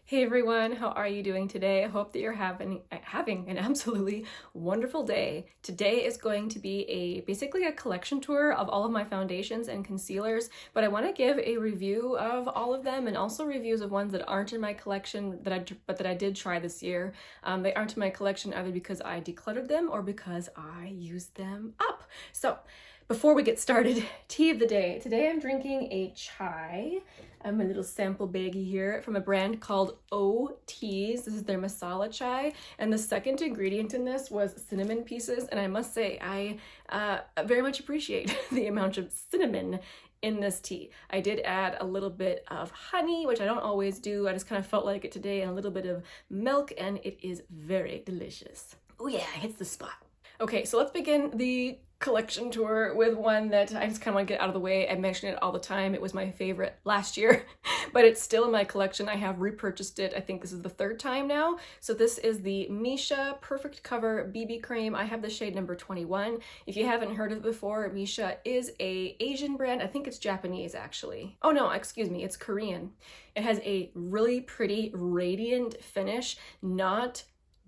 Hey everyone, how are you doing today? I hope that you're having an absolutely wonderful day. Today is going to be basically a collection tour of all of my foundations and concealers, but I want to give a review of all of them and also reviews of ones that aren't in my collection but that I did try this year. They aren't in my collection either because I decluttered them or because I used them up. So before we get started, tea of the day. Today I'm drinking a chai. I have my little sample baggie here from a brand called O Teas. This is their masala chai, and the second ingredient in this was cinnamon pieces, and I must say I very much appreciate the amount of cinnamon in this tea. I did add a little bit of honey, which I don't always do. I just kind of felt like it today, and a little bit of milk, and it is very delicious. Oh yeah, it hits the spot. Okay, so let's begin the collection tour with one that I just kind of want to get out of the way. I mention it all the time. It was my favorite last year, but it's still in my collection. I have repurchased it. I think this is the third time now. So this is the MASHA Perfect Cover BB Cream. I have the shade number 21. If you haven't heard of it before, MASHA is an Asian brand. I think it's Japanese actually. Oh no, excuse me, it's Korean. It has a really pretty radiant finish, not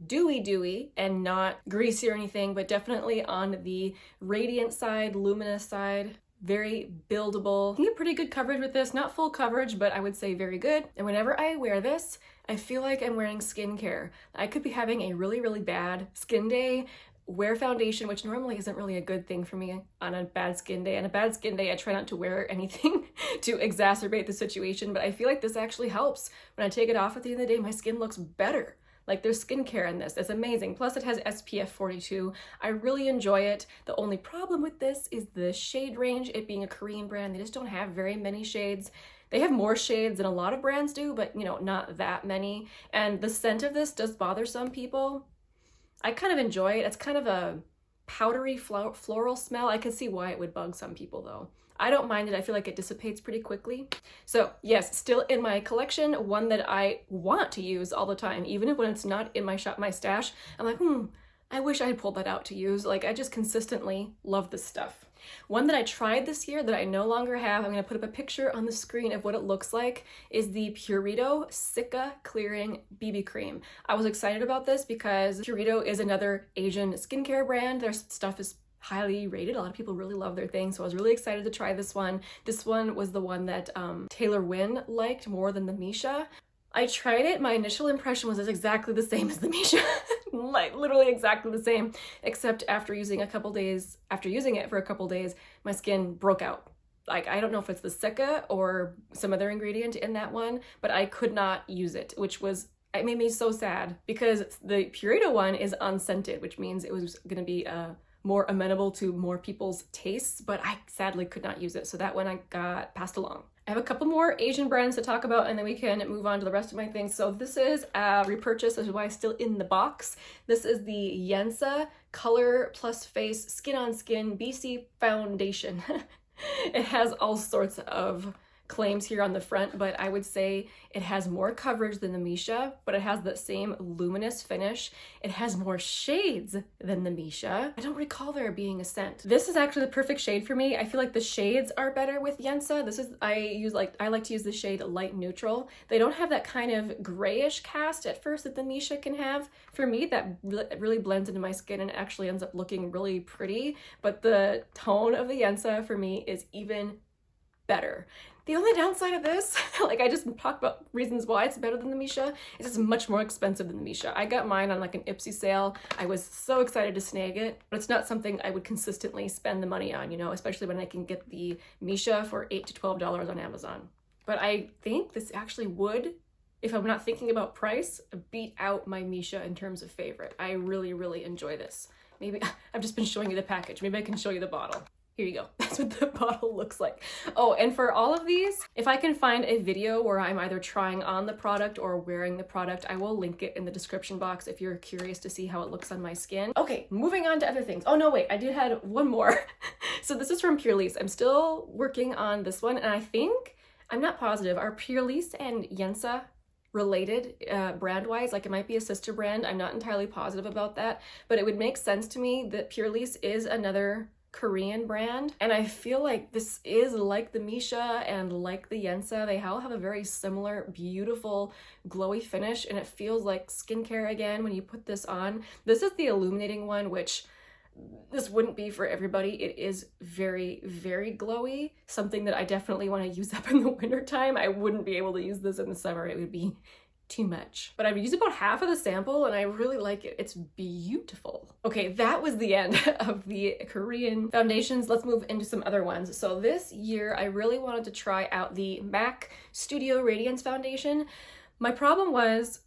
dewy and not greasy or anything, but definitely on the radiant side, luminous side. Very buildable. You get pretty good coverage with this. Not full coverage, but I would say very good. And whenever I wear this, I feel like I'm wearing skincare. I could be having a really bad skin day, wear foundation, which normally isn't really a good thing for me on a bad skin day. On a bad skin day, I try not to wear anything to exacerbate the situation, but I feel like this actually helps. When I take it off at the end of the day, my skin looks better. Like, there's skincare in this. It's amazing. Plus it has SPF 42. I really enjoy it. The only problem with this is the shade range. It being a Korean brand, they just don't have very many shades. They have more shades than a lot of brands do, but you know, not that many. And the scent of this does bother some people. I kind of enjoy it. It's kind of a powdery floral smell. I can see why it would bug some people though. I don't mind it. I feel like it dissipates pretty quickly. So yes, still in my collection, one that I want to use all the time, even when it's not in my stash. I'm like, I wish I had pulled that out to use. Like, I just consistently love this stuff. One that I tried this year that I no longer have, I'm gonna put up a picture on the screen of what it looks like, is the Purito Cica Clearing BB Cream. I was excited about this because Purito is another Asian skincare brand. Their stuff is highly rated. A lot of people really love their thing, so I was really excited to try this one. This one was the one that Taylor Wynn liked more than the MASHA. I tried it. My initial impression was it's exactly the same as the MASHA. Like, literally exactly the same, except after using it for a couple days, my skin broke out. Like, I don't know if it's the Cica or some other ingredient in that one, but I could not use it, it made me so sad because the Purito one is unscented, which means it was gonna be more amenable to more people's tastes, but I sadly could not use it. So that one I got passed along. I have a couple more Asian brands to talk about and then we can move on to the rest of my things. So this is a repurchase, this is why it's still in the box. This is the Yensa Color Plus Face Skin on Skin BC Foundation. It has all sorts of claims here on the front, but I would say it has more coverage than the MASHA, but it has that same luminous finish. It has more shades than the MASHA. I don't recall there being a scent. This is actually the perfect shade for me. I feel like the shades are better with Yensa. I like to use the shade light neutral. They don't have that kind of grayish cast at first that the MASHA can have. For me, that really blends into my skin and actually ends up looking really pretty, but the tone of the Yensa for me is even better. The only downside of this, like I just talked about reasons why it's better than the MASHA, is it's much more expensive than the MASHA. I got mine on like an Ipsy sale. I was so excited to snag it, but it's not something I would consistently spend the money on, you know, especially when I can get the MASHA for $8 to $12 on Amazon. But I think this actually would, if I'm not thinking about price, beat out my MASHA in terms of favorite. I really enjoy this. Maybe I've just been showing you the package. Maybe I can show you the bottle. Here you go. That's what the bottle looks like. Oh, and for all of these, if I can find a video where I'm either trying on the product or wearing the product, I will link it in the description box if you're curious to see how it looks on my skin. Okay, moving on to other things. Oh no, wait, I did have one more. So this is from Purlisse. I'm still working on this one, and I think, I'm not positive, are Purlisse and Yensa related brand-wise? Like, it might be a sister brand. I'm not entirely positive about that, but it would make sense to me that Purlisse is another Korean brand, and I feel like this is like the MASHA and like the Yensa. They all have a very similar, beautiful, glowy finish, and it feels like skincare again when you put this on. This is the illuminating one, which this wouldn't be for everybody. It is very, very glowy, something that I definitely want to use up in the winter time. I wouldn't be able to use this in the summer. It would be too much. But I've used about half of the sample and I really like it. It's beautiful. Okay, that was the end of the Korean foundations. Let's move into some other ones. So this year I really wanted to try out the MAC Studio Radiance foundation. My problem was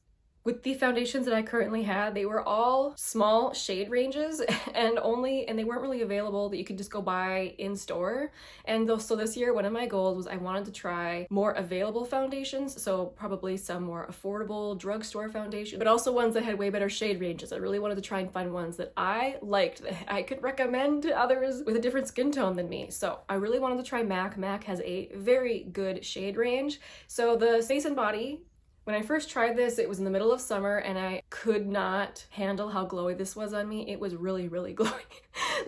with the foundations that I currently had, they were all small shade ranges and they weren't really available that you could just go buy in store. And so this year, one of my goals was I wanted to try more available foundations. So probably some more affordable drugstore foundation, but also ones that had way better shade ranges. I really wanted to try and find ones that I liked, that I could recommend to others with a different skin tone than me. So I really wanted to try MAC. MAC has a very good shade range. So the Face and Body, when I first tried this, it was in the middle of summer and I could not handle how glowy this was on me. It was really, really glowy.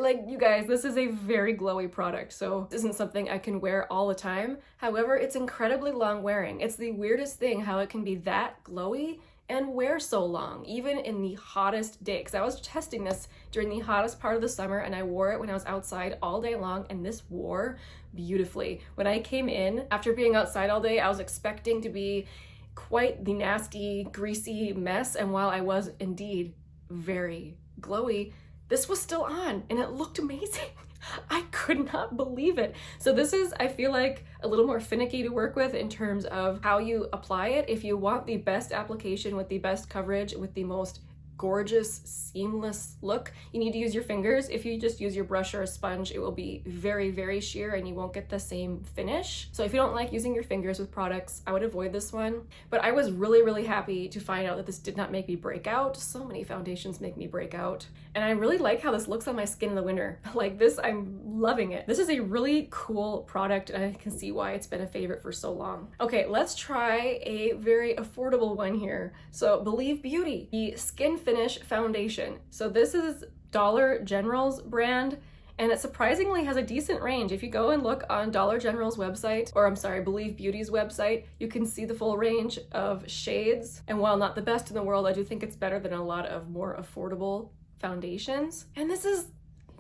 Like, you guys, this is a very glowy product, so this isn't something I can wear all the time. However, it's incredibly long wearing. It's the weirdest thing how it can be that glowy and wear so long, even in the hottest day. Because I was testing this during the hottest part of the summer and I wore it when I was outside all day long, and this wore beautifully. When I came in, after being outside all day, I was expecting to be quite the nasty, greasy mess, and while I was indeed very glowy, this was still on and it looked amazing. I could not believe it. So this is, I feel like, a little more finicky to work with in terms of how you apply it. If you want the best application with the best coverage, with the most gorgeous, seamless look, you need to use your fingers. If you just use your brush or a sponge, it will be very, very sheer and you won't get the same finish. So if you don't like using your fingers with products, I would avoid this one. But I was really, really happy to find out that this did not make me break out. So many foundations make me break out. And I really like how this looks on my skin in the winter. Like this, I'm loving it. This is a really cool product and I can see why it's been a favorite for so long. Okay, let's try a very affordable one here. So Believe Beauty, the Skin Finish Foundation. So this is Dollar General's brand, and it surprisingly has a decent range. If you go and look on Dollar General's website, or I'm sorry, Believe Beauty's website, you can see the full range of shades. And while not the best in the world, I do think it's better than a lot of more affordable foundations. And this is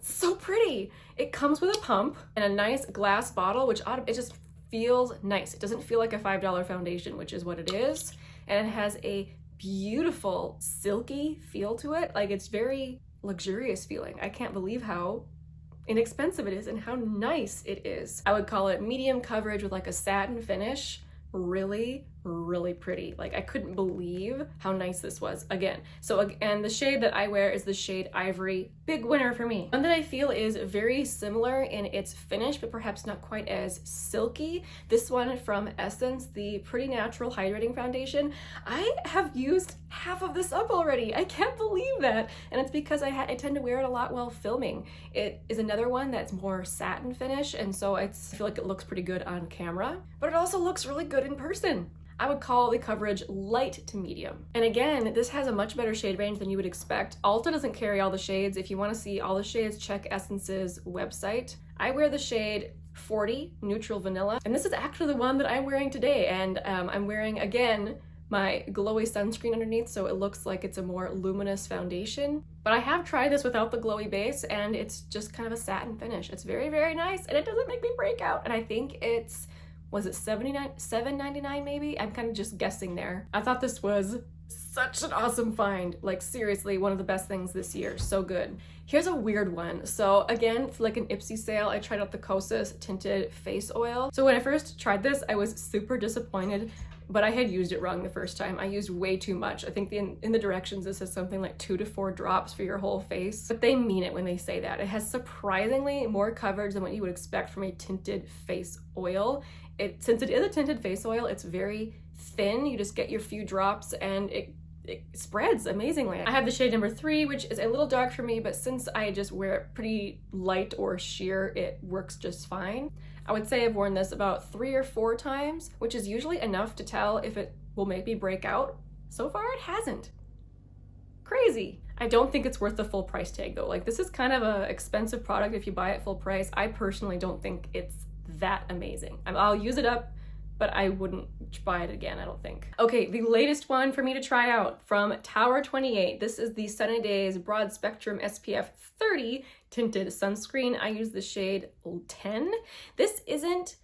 so pretty. It comes with a pump and a nice glass bottle, which it just feels nice. It doesn't feel like a $5 foundation, which is what it is. And it has a beautiful silky feel to it. Like, it's very luxurious feeling. I can't believe how inexpensive it is and how nice it is. I would call it medium coverage with like a satin finish. Really, really pretty. Like, I couldn't believe how nice this was. Again, and the shade that I wear is the shade Ivory. Big winner for me. One that I feel is very similar in its finish, but perhaps not quite as silky. This one from Essence, the Pretty Natural Hydrating Foundation. I have used half of this up already. I can't believe that. And it's because I tend to wear it a lot while filming. It is another one that's more satin finish, and so I feel like it looks pretty good on camera, but it also looks really good in person. I would call the coverage light to medium. And again, this has a much better shade range than you would expect. Ulta doesn't carry all the shades. If you want to see all the shades, check Essence's website. I wear the shade 40 Neutral Vanilla, and this is actually the one that I'm wearing today. And I'm wearing, again, my glowy sunscreen underneath, so it looks like it's a more luminous foundation. But I have tried this without the glowy base, and it's just kind of a satin finish. It's very, very nice, and it doesn't make me break out. And I think it's, was it $7.99 maybe? I'm kind of just guessing there. I thought this was such an awesome find. Like, seriously, one of the best things this year. So good. Here's a weird one. So again, it's like an Ipsy sale. I tried out the Kosas Tinted Face Oil. So when I first tried this, I was super disappointed, but I had used it wrong the first time. I used way too much. I think in the directions it says something like 2 to 4 drops for your whole face, but they mean it when they say that. It has surprisingly more coverage than what you would expect from a tinted face oil. Since it is a tinted face oil, it's very thin. You just get your few drops and it spreads amazingly. I have the shade number 3, which is a little dark for me, but since I just wear it pretty light or sheer, it works just fine. I would say I've worn this about 3 or 4 times, which is usually enough to tell if it will make me break out. So far, it hasn't. Crazy. I don't think it's worth the full price tag though. Like, this is kind of a expensive product if you buy it full price. I personally don't think it's that amazing. I'll use it up, but I wouldn't buy it again, I don't think. Okay, the latest one for me to try out from Tower 28. This is the Sunny Days Broad Spectrum SPF 30 tinted sunscreen. I use the shade 10. This isn't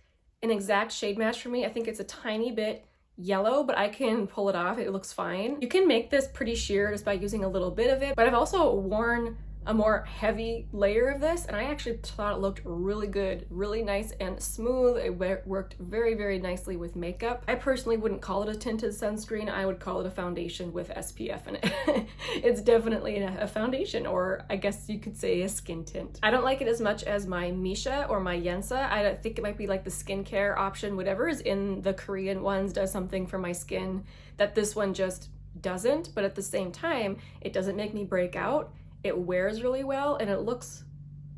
an exact shade match for me. I think it's a tiny bit yellow, but I can pull it off. It looks fine. You can make this pretty sheer just by using a little bit of it, but I've also worn a more heavy layer of this, and I actually thought it looked really good, really nice and smooth. It worked very, very nicely with makeup. I personally wouldn't call it a tinted sunscreen. I would call it a foundation with SPF in it. It's definitely a foundation, or I guess you could say a skin tint. I don't like it as much as my MASHA or my Yensa. I think it might be like the skincare option. Whatever is in the Korean ones does something for my skin that this one just doesn't, but at the same time, it doesn't make me break out. It wears really well and it looks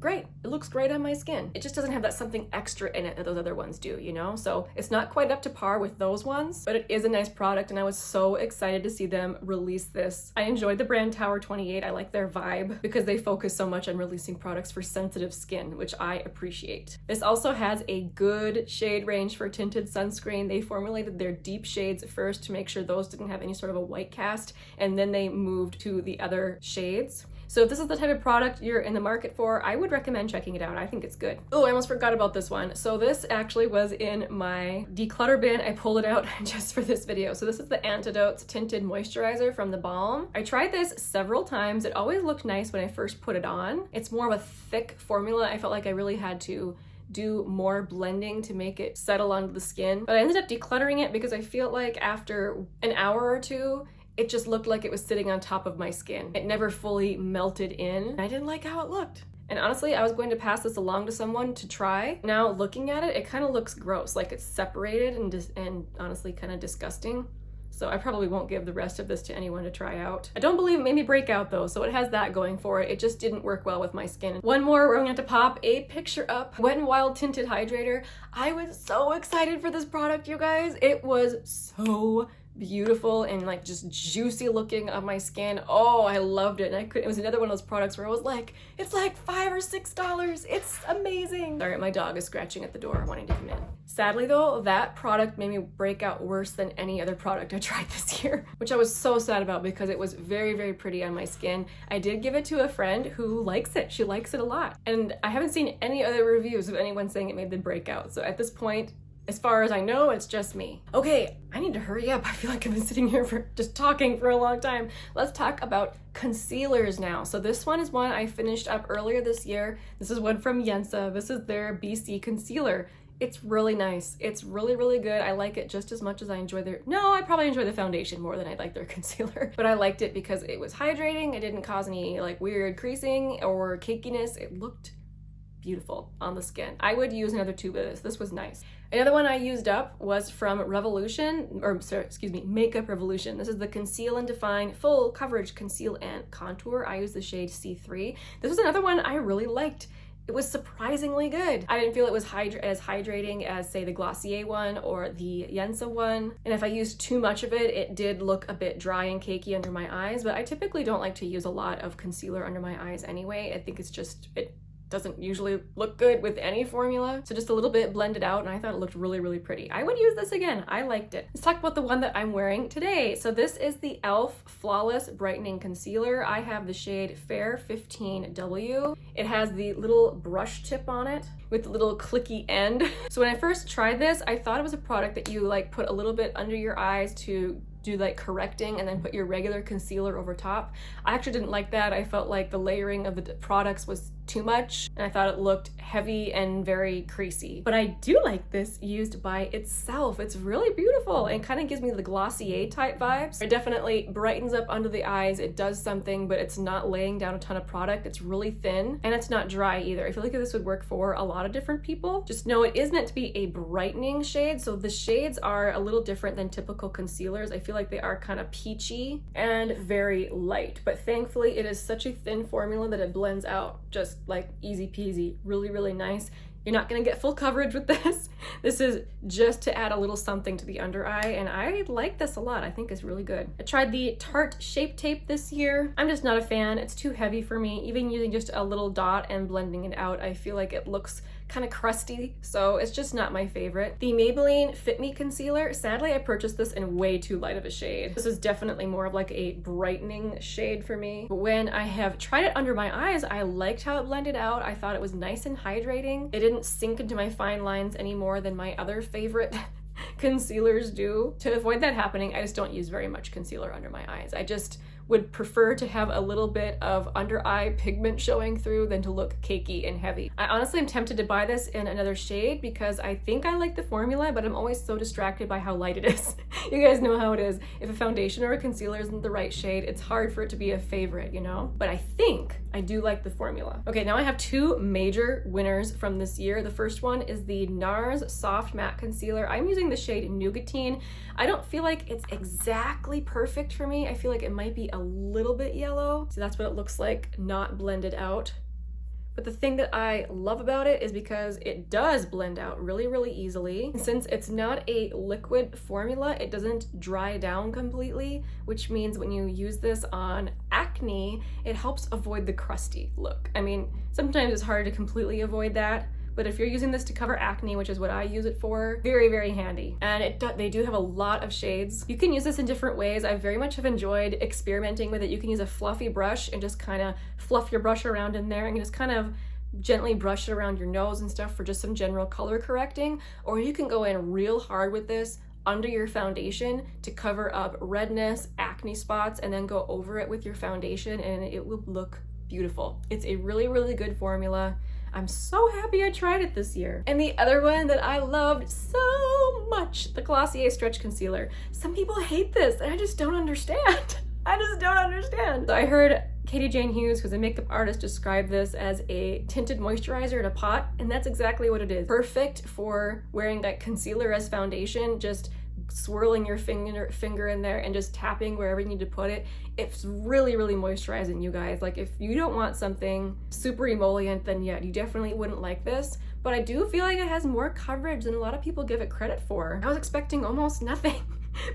great. It looks great on my skin. It just doesn't have that something extra in it that those other ones do, you know? So it's not quite up to par with those ones, but it is a nice product and I was so excited to see them release this. I enjoyed the brand Tower 28. I like their vibe because they focus so much on releasing products for sensitive skin, which I appreciate. This also has a good shade range for tinted sunscreen. They formulated their deep shades first to make sure those didn't have any sort of a white cast, and then they moved to the other shades. So if this is the type of product you're in the market for, I would recommend checking it out. I think it's good. Oh, I almost forgot about this one. So this actually was in my declutter bin. I pulled it out just for this video. So this is the Antidotes Tinted Moisturizer from the Balm. I tried this several times. It always looked nice when I first put it on. It's more of a thick formula. I felt like I really had to do more blending to make it settle onto the skin. But I ended up decluttering it because I feel like after an hour or two, it just looked like it was sitting on top of my skin. It never fully melted in. I didn't like how it looked. And honestly, I was going to pass this along to someone to try. Now looking at it, it kind of looks gross, like it's separated and honestly kind of disgusting. So I probably won't give the rest of this to anyone to try out. I don't believe it made me break out though, so it has that going for it. It just didn't work well with my skin. One more, we're going to have to pop a picture up. Wet n Wild Tinted Hydrator. I was so excited for this product, you guys. It was so beautiful and like just juicy looking on my skin. Oh, I loved it. And it was another one of those products where I was like, it's like $5 or $6. It's amazing. Sorry, my dog is scratching at the door wanting to come in. Sadly though, that product made me break out worse than any other product I tried this year, which I was so sad about because it was very, very pretty on my skin. I did give it to a friend who likes it. She likes it a lot. And I haven't seen any other reviews of anyone saying it made them break out. So at this point, as far as I know, it's just me. Okay, I need to hurry up. I feel like I've been sitting here for just talking for a long time. Let's talk about concealers now. So this one is one I finished up earlier this year. This is one from Yensa. This is their BC concealer. It's really nice. It's really, really good. I like it just as much as I enjoy I probably enjoy the foundation more than I like their concealer. But I liked it because it was hydrating. It didn't cause any like weird creasing or cakiness. It looked beautiful on the skin. I would use another tube of this. This was nice. Another one I used up was from Makeup Revolution. This is the Conceal and Define Full Coverage Conceal and Contour. I use the shade C3. This was another one I really liked. It was surprisingly good. I didn't feel it was as hydrating as, say, the Glossier one or the Yensa one. And if I used too much of it, it did look a bit dry and cakey under my eyes, but I typically don't like to use a lot of concealer under my eyes anyway. I think it's just, it doesn't usually look good with any formula. So just a little bit blended out, and I thought it looked really, really pretty. I would use this again. I liked it. Let's talk about the one that I'm wearing today. So this is the e.l.f. Flawless Brightening Concealer. I have the shade Fair 15W. It has the little brush tip on it with the little clicky end. So when I first tried this, I thought it was a product that you like put a little bit under your eyes to do like correcting and then put your regular concealer over top. I actually didn't like that. I felt like the layering of the products was too much and I thought it looked heavy and very creasy. But I do like this used by itself. It's really beautiful and kind of gives me the Glossier type vibes. It definitely brightens up under the eyes. It does something, but it's not laying down a ton of product. It's really thin and it's not dry either. I feel like this would work for a lot of different people. Just know it is meant to be a brightening shade. So the shades are a little different than typical concealers. I feel like they are kind of peachy and very light, but thankfully it is such a thin formula that it blends out just like easy peasy. Really, really nice. You're not gonna get full coverage with this. This is just to add a little something to the under eye, and I like this a lot. I think it's really good. I tried the Tarte Shape Tape this year. I'm just not a fan. It's too heavy for me. Even using just a little dot and blending it out, I feel like it looks kind of crusty, so it's just not my favorite. The Maybelline Fit Me Concealer, sadly I purchased this in way too light of a shade. This is definitely more of like a brightening shade for me. But when I have tried it under my eyes, I liked how it blended out. I thought it was nice and hydrating. It didn't sink into my fine lines any more than my other favorite concealers do. To avoid that happening, I just don't use very much concealer under my eyes. I just would prefer to have a little bit of under eye pigment showing through than to look cakey and heavy. I honestly am tempted to buy this in another shade because I think I like the formula, but I'm always so distracted by how light it is. You guys know how it is. If a foundation or a concealer isn't the right shade, it's hard for it to be a favorite, you know? But I think I do like the formula. Okay, now I have two major winners from this year. The first one is the NARS Soft Matte Concealer. I'm using the shade Nougatine. I don't feel like it's exactly perfect for me. I feel like it might be a little bit yellow. So that's what it looks like, not blended out. But the thing that I love about it is because it does blend out really, really easily. And since it's not a liquid formula, it doesn't dry down completely, which means when you use this on acne, it helps avoid the crusty look. I mean, sometimes it's hard to completely avoid that, but if you're using this to cover acne, which is what I use it for, very, very handy. And they do have a lot of shades. You can use this in different ways. I very much have enjoyed experimenting with it. You can use a fluffy brush and just kind of fluff your brush around in there and just kind of gently brush it around your nose and stuff for just some general color correcting. Or you can go in real hard with this under your foundation to cover up redness, acne spots, and then go over it with your foundation and it will look beautiful. It's a really, really good formula. I'm so happy I tried it this year. And the other one that I loved so much, the Glossier Stretch Concealer. Some people hate this and I just don't understand. I just don't understand. So I heard Katie Jane Hughes, who's a makeup artist, describe this as a tinted moisturizer in a pot, and that's exactly what it is. Perfect for wearing that concealer as foundation, just swirling your finger in there and just tapping wherever you need to put it. It's really, really moisturizing, you guys. Like if you don't want something super emollient, then yeah, you definitely wouldn't like this. But I do feel like it has more coverage than a lot of people give it credit for. I was expecting almost nothing.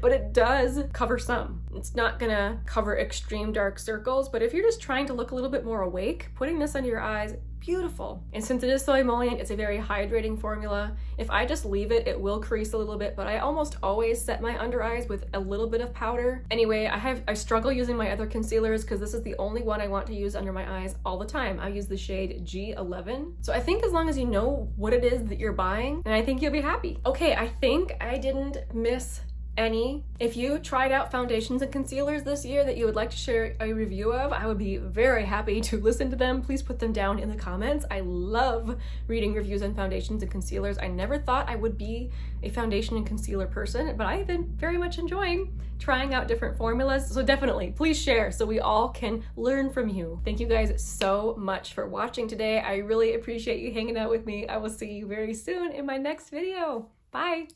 But it does cover some. It's not gonna cover extreme dark circles, but if you're just trying to look a little bit more awake, putting this under your eyes, beautiful. And since it is so emollient, it's a very hydrating formula. If I just leave it, it will crease a little bit, but I almost always set my under eyes with a little bit of powder. Anyway, I struggle using my other concealers because this is the only one I want to use under my eyes all the time. I use the shade G11. So I think as long as you know what it is that you're buying, then I think you'll be happy. Okay, I think I didn't miss any. If you tried out foundations and concealers this year that you would like to share a review of, I would be very happy to listen to them. Please put them down in the comments. I love reading reviews on foundations and concealers. I never thought I would be a foundation and concealer person, but I've been very much enjoying trying out different formulas. So definitely, please share so we all can learn from you. Thank you guys so much for watching today. I really appreciate you hanging out with me. I will see you very soon in my next video. Bye.